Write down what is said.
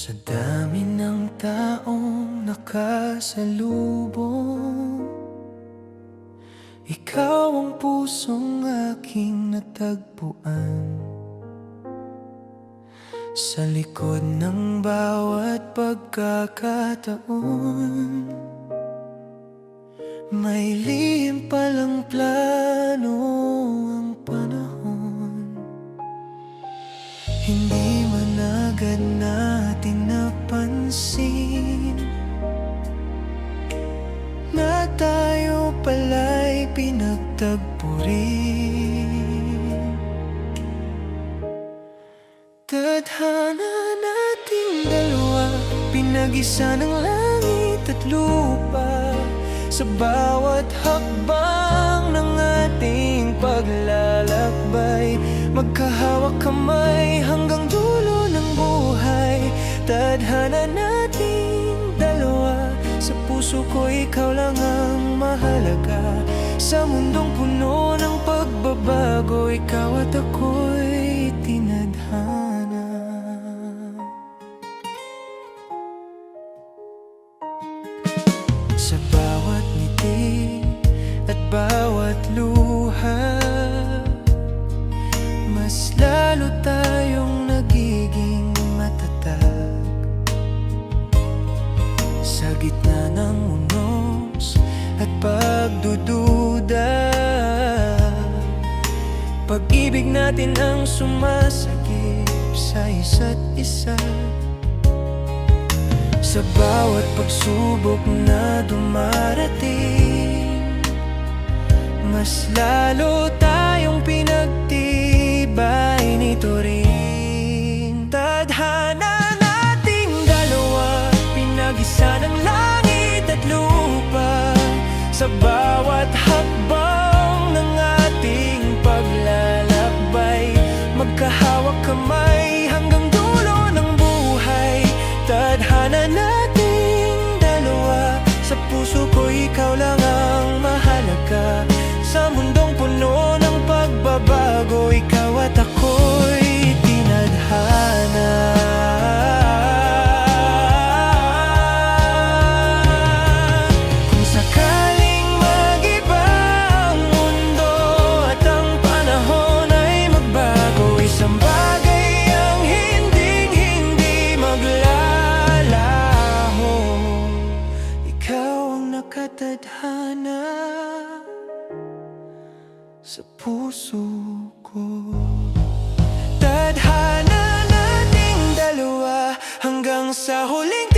Sa dami ng taong nakasalubong, ikaw ang pusong aking natagpuan. Sa likod ng bawat pagkakataon, may lihim palang plano ang panahon. Hindi man agad natin napansin na tayo pala'y pinagtagpo rin. Tadhana nating dalawa, pinag-isa ng langit at lupa. Sa bawat hakbang ng ating paglalakbay, magkahawak kamay hanggang dulo ng buhay. Tadhana nating dalawa, sa puso ko ikaw lang ang mahalaga. Sa mundong puno ng pagbabago, ikaw at ako'y tinadhana. Sa bawat ngiti at bawat luha, mas lalo tayong nagiging matatag. Sa gitna ng unos at pagdududa, pag-ibig natin ang sumasagip sa isa't isa. Sa bawat pagsubok na dumarating, mas lalo tayong pinagtibay nito rin. Tadhana nating dalawa, pinag-isa ng langit at lupa. Sa bawat hakbang ng ating paglalakbay, magkahawak kamay hanggang dulo ng buhay. Tadhana nating dalawa, sa puso ko ikaw lang ang mahalaga. Sa mundong puno ng pagbabago, ikaw at ako'y tinadhana. Kung sakaling mag-iba ang mundo at ang panahon ay magbago, isang bagay ang hinding-hindi maglalaho. Ikaw ang nakatadhana sa puso ko. Tadhana nating dalawa hanggang sa huling